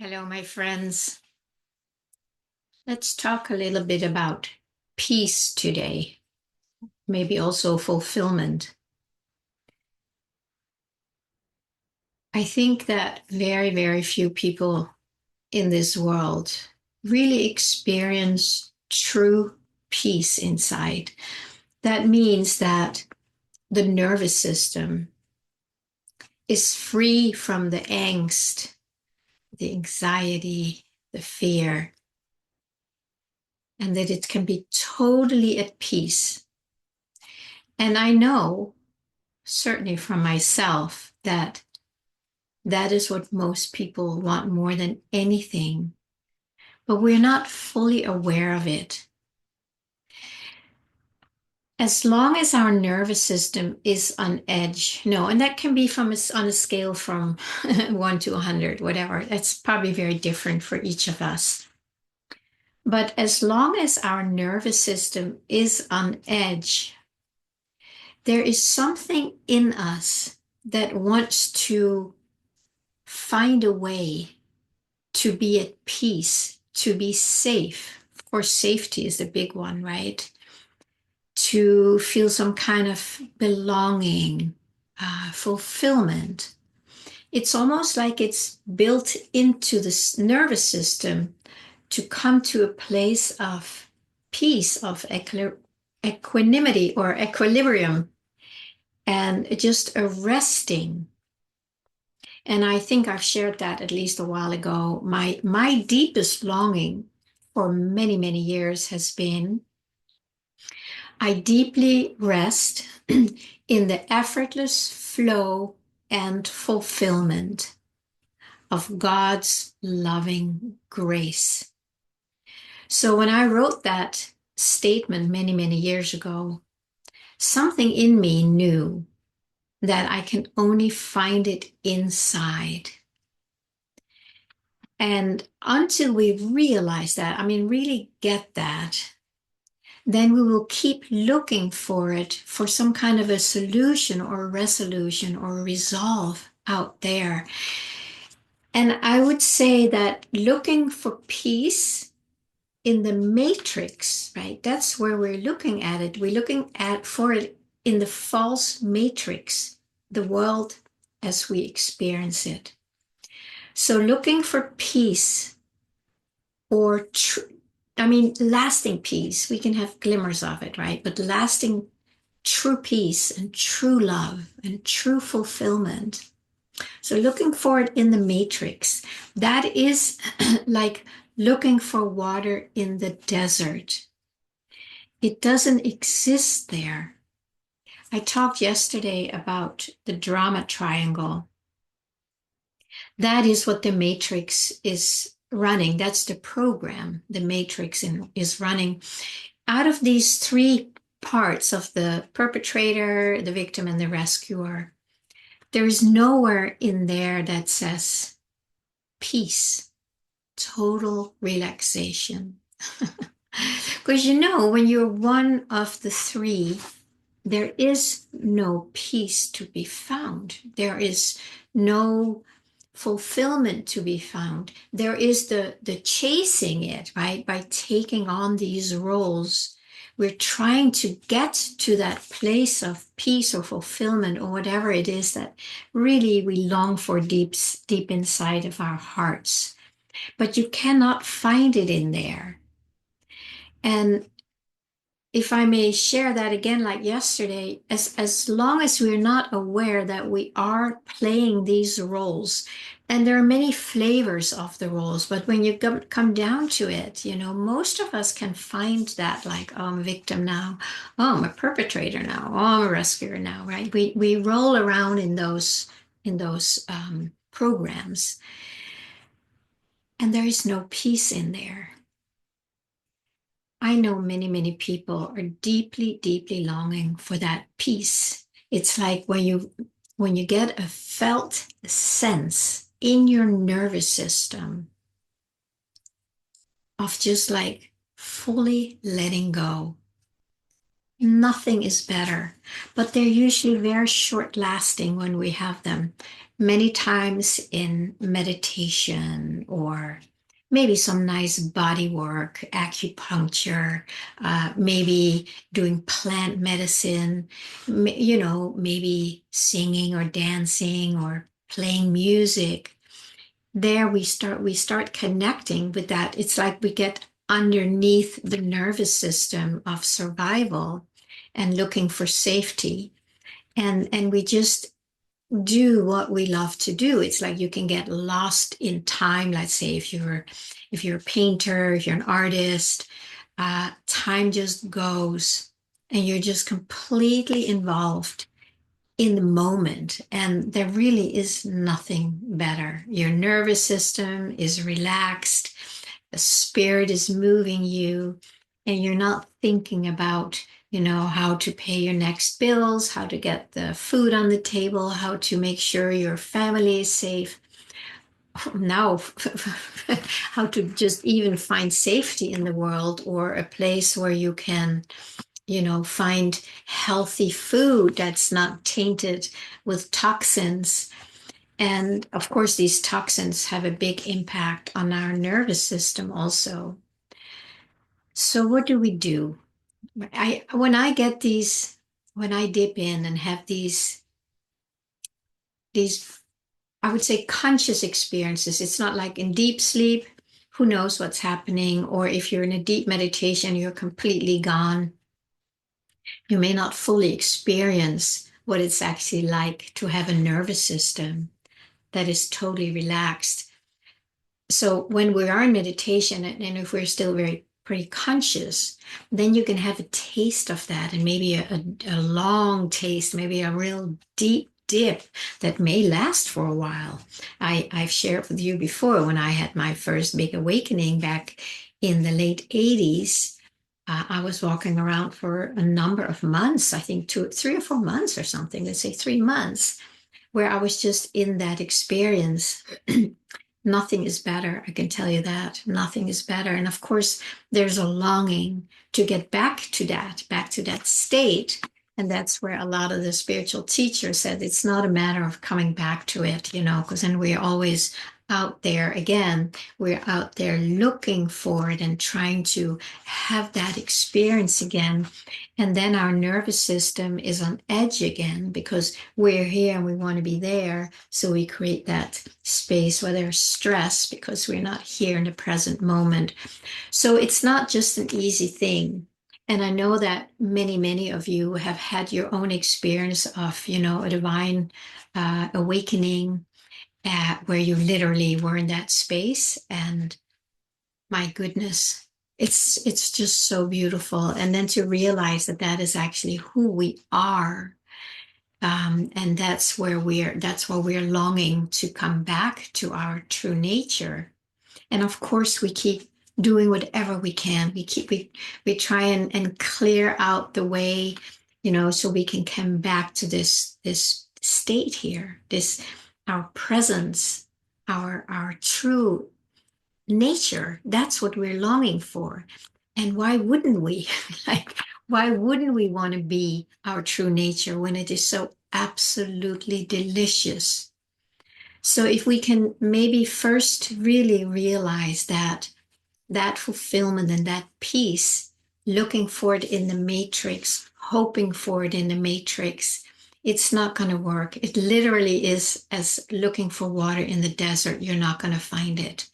Hello, my friends. Let's talk a little bit about peace today, maybe also fulfillment. I think that very, very few people in this world really experience true peace inside. That means that the nervous system is free from the angst, the anxiety, the fear, and that it can be totally at peace. And I know certainly from myself that that is what most people want more than anything, but we're not fully aware of it. As long as our nervous system is on edge, no, and that can be on a scale from 1 to 100, whatever. That's probably very different for each of us. But as long as our nervous system is on edge, there is something in us that wants to find a way to be at peace, to be safe. Of course, safety is the big one, right? To feel some kind of belonging, fulfillment. It's almost like it's built into the nervous system to come to a place of peace, of equanimity or equilibrium, and just a resting. And I think I've shared that at least a while ago. My deepest longing for many, many years has been I deeply rest in the effortless flow and fulfillment of God's loving grace. So when I wrote that statement many, many years ago, something in me knew that I can only find it inside. And until we realize that, I mean, really get that, then we will keep looking for it, for some kind of a solution or a resolution or a resolve out there. And I would say that looking for peace in the matrix, right? That's where we're looking at it. We're looking at for it in the false matrix, the world as we experience it. So looking for peace or lasting peace. We can have glimmers of it, right? But lasting true peace and true love and true fulfillment. So looking for it in the matrix, that is like looking for water in the desert. It doesn't exist there. I talked yesterday about the drama triangle. That is what the matrix is running. That's the program the matrix is running. Out of these three parts of the perpetrator, the victim, and the rescuer, there is nowhere in there that says peace, total relaxation. Because when you're one of the three, there is no peace to be found. There is no fulfillment to be found. There is the chasing it, right? By taking on these roles, we're trying to get to that place of peace or fulfillment or whatever it is that really we long for deep inside of our hearts. But you cannot find it in there. And if I may share that again, like yesterday, as long as we're not aware that we are playing these roles, and there are many flavors of the roles, but when you come down to it, most of us can find that like, oh, I'm a victim now, oh, I'm a perpetrator now, oh, I'm a rescuer now, right? We roll around in those programs, and there is no peace in there. I know many, many people are deeply, deeply longing for that peace. It's like when you get a felt sense in your nervous system of just like fully letting go. Nothing is better, but they're usually very short lasting when we have them. many times in meditation or maybe some nice body work, acupuncture, maybe doing plant medicine, maybe singing or dancing or playing music. There we start connecting with that. It's like we get underneath the nervous system of survival and looking for safety. And we just do what we love to do. It's like you can get lost in time. Let's say if you're a painter, if you're an artist, time just goes and you're just completely involved in the moment. And there really is nothing better. Your nervous system is relaxed, the spirit is moving you, and you're not thinking about, how to pay your next bills, how to get the food on the table, how to make sure your family is safe. Now, how to just even find safety in the world or a place where you can find healthy food that's not tainted with toxins. And of course, these toxins have a big impact on our nervous system also. So what do we do? When I dip in and have these, I would say conscious experiences, it's not like in deep sleep, who knows what's happening, or if you're in a deep meditation, you're completely gone. You may not fully experience what it's actually like to have a nervous system that is totally relaxed. So when we are in meditation, and if we're still pretty conscious, then you can have a taste of that, and maybe a long taste, maybe a real deep dip that may last for a while. I've shared with you before when I had my first big awakening back in the late 80s. I was walking around for a number of months, I think 3 or 4 months or something, let's say 3 months, where I was just in that experience. Nothing is better, I can tell you that. Nothing is better. And of course, there's a longing to get back to that state. And that's where a lot of the spiritual teachers said it's not a matter of coming back to it, because then we're always out there again. We're out there looking for it and trying to have that experience again. And then our nervous system is on edge again because we're here and we want to be there. So we create that space where there's stress because we're not here in the present moment. So it's not just an easy thing. And I know that many, many of you have had your own experience of, a divine awakening where you literally were in that space. And my goodness, it's just so beautiful. And then to realize that that is actually who we are. And that's why we're longing to come back to our true nature. And of course, we keep doing whatever we can. We try and clear out the way, so we can come back to this state here, this our presence, our true nature. That's what we're longing for. And why wouldn't we? Like, why wouldn't we want to be our true nature when it is so absolutely delicious? So if we can maybe first really realize that fulfillment and that peace, looking for it in the matrix, hoping for it in the matrix, it's not going to work. It literally is as looking for water in the desert. You're not going to find it.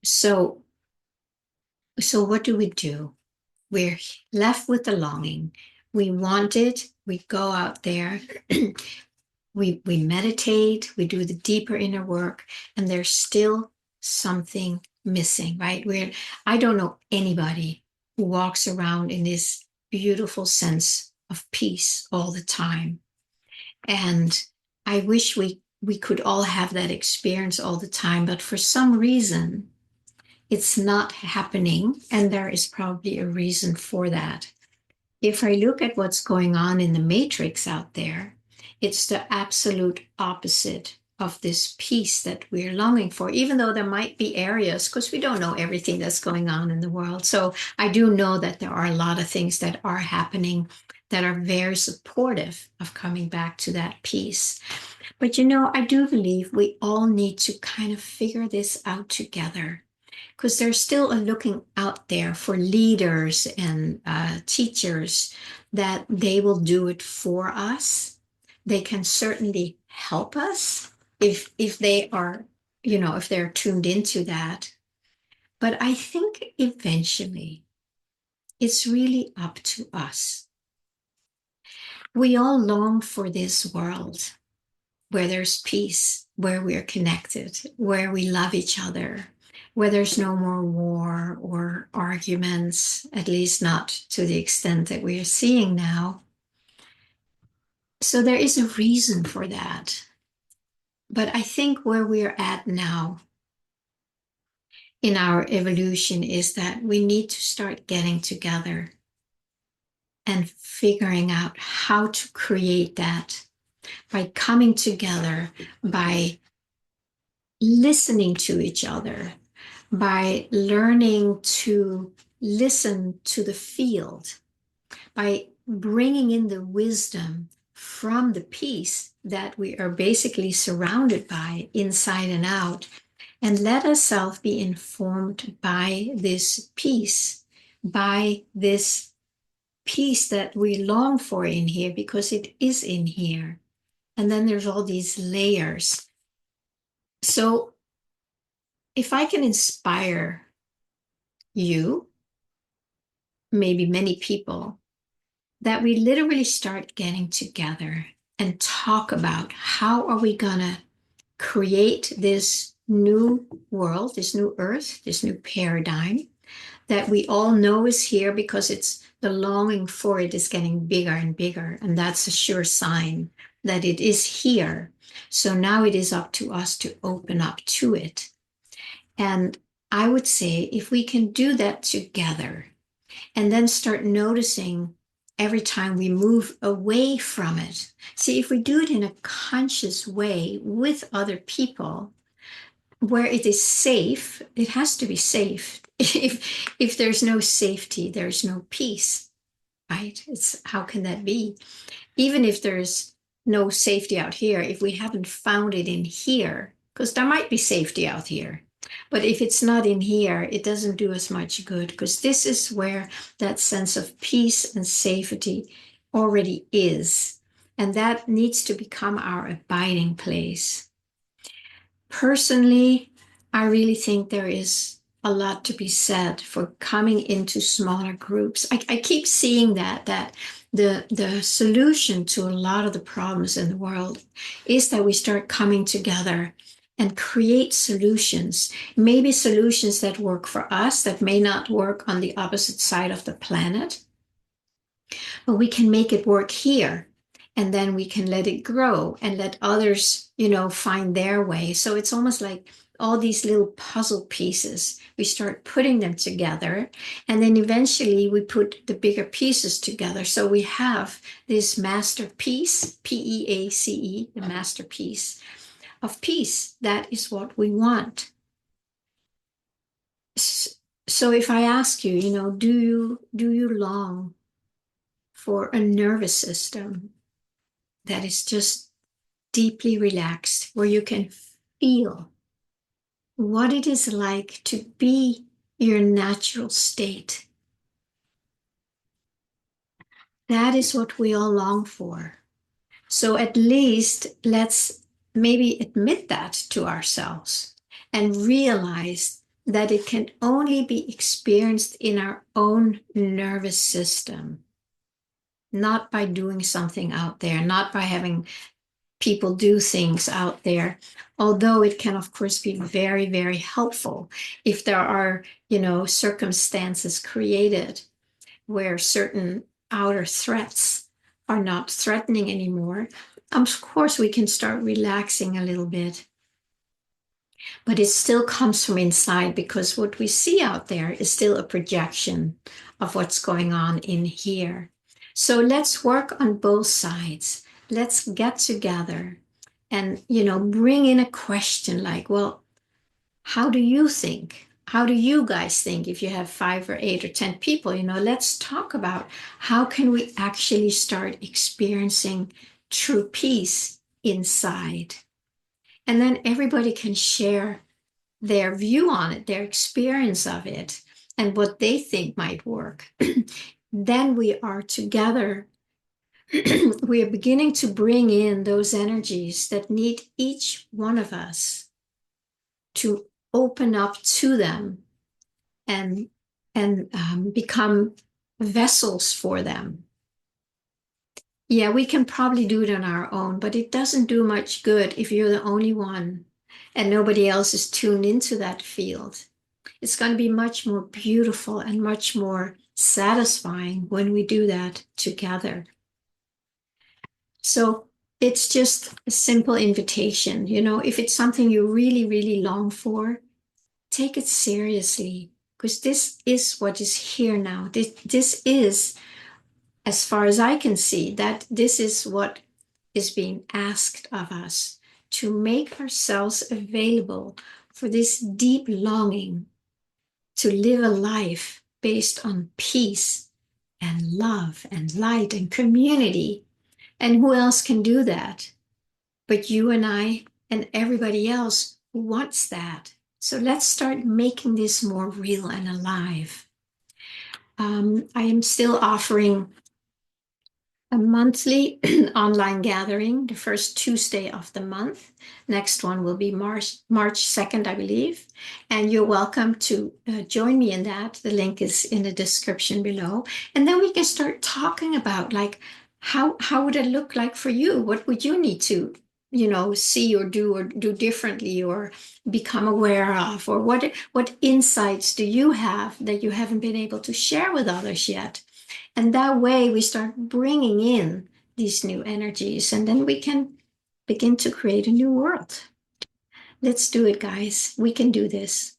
So, so what do we do? We're left with the longing. We want it. We go out there. we meditate. We do the deeper inner work, and there's still something missing, right? I don't know anybody who walks around in this beautiful sense of peace all the time. And I wish we could all have that experience all the time, but for some reason, it's not happening, and there is probably a reason for that. If I look at what's going on in the matrix out there, it's the absolute opposite of this peace that we're longing for, even though there might be areas, because we don't know everything that's going on in the world. So I do know that there are a lot of things that are happening that are very supportive of coming back to that peace. But I do believe we all need to kind of figure this out together, because there's still a looking out there for leaders and teachers that they will do it for us. They can certainly help us if they are, if they're tuned into that. But I think eventually it's really up to us. We all long for this world where there's peace, where we're connected, where we love each other, where there's no more war or arguments, at least not to the extent that we are seeing now. So there is a reason for that. But I think where we're at now in our evolution is that we need to start getting together and figuring out how to create that by coming together, by listening to each other, by learning to listen to the field, by bringing in the wisdom from the peace that we are basically surrounded by inside and out, and let ourselves be informed by this peace, by this peace that we long for in here, because it is in here. And then there's all these layers. So if I can inspire you, maybe many people, that we literally start getting together and talk about how are we gonna create this new world, this new earth, this new paradigm that we all know is here, because it's the longing for it is getting bigger and bigger. And that's a sure sign that it is here. So now it is up to us to open up to it. And I would say if we can do that together and then start noticing every time we move away from it. See, if we do it in a conscious way with other people, where it is safe, it has to be safe. If there's no safety, there's no peace, right? It's how can that be? Even if there's no safety out here, if we haven't found it in here, because there might be safety out here, but if it's not in here, it doesn't do us much good, because this is where that sense of peace and safety already is. And that needs to become our abiding place. Personally, I really think there is a lot to be said for coming into smaller groups. I keep seeing that the solution to a lot of the problems in the world is that we start coming together and create solutions, maybe solutions that work for us, that may not work on the opposite side of the planet, but we can make it work here. And then we can let it grow and let others, find their way. So it's almost like all these little puzzle pieces. We start putting them together, and then eventually we put the bigger pieces together. So we have this masterpiece, P-E-A-C-E, the masterpiece of peace. That is what we want. So if I ask you, do you long for a nervous system that is just deeply relaxed, where you can feel what it is like to be your natural state? That is what we all long for. So at least let's maybe admit that to ourselves and realize that it can only be experienced in our own nervous system, not by doing something out there, not by having people do things out there, although it can, of course, be very, very helpful if there are, circumstances created where certain outer threats are not threatening anymore. Of course, we can start relaxing a little bit, but it still comes from inside, because what we see out there is still a projection of what's going on in here. So let's work on both sides. Let's get together and, bring in a question like, well, how do you think How do you guys think if you have 5 or 8 or 10 people? Let's talk about how can we actually start experiencing true peace inside. And then everybody can share their view on it, their experience of it, and what they think might work. Then we are together. We are beginning to bring in those energies that need each one of us to open up to them and become vessels for them. Yeah, we can probably do it on our own, but it doesn't do much good if you're the only one and nobody else is tuned into that field. It's going to be much more beautiful and much more satisfying when we do that together. So it's just a simple invitation. If it's something you really, really long for, take it seriously because this is what is here now. This is, as far as I can see, that this is what is being asked of us to make ourselves available for this deep longing to live a life based on peace and love and light and community. And who else can do that but you and I and everybody else who wants that? So let's start making this more real and alive. I am still offering a monthly online gathering, the first Tuesday of the month. Next one will be March 2nd, I believe. And you're welcome to join me in that. The link is in the description below. And then we can start talking about like, how would it look like for you? What would you need to, see or do differently or become aware of? Or what insights do you have that you haven't been able to share with others yet? And that way we start bringing in these new energies and then we can begin to create a new world. Let's do it, guys. We can do this.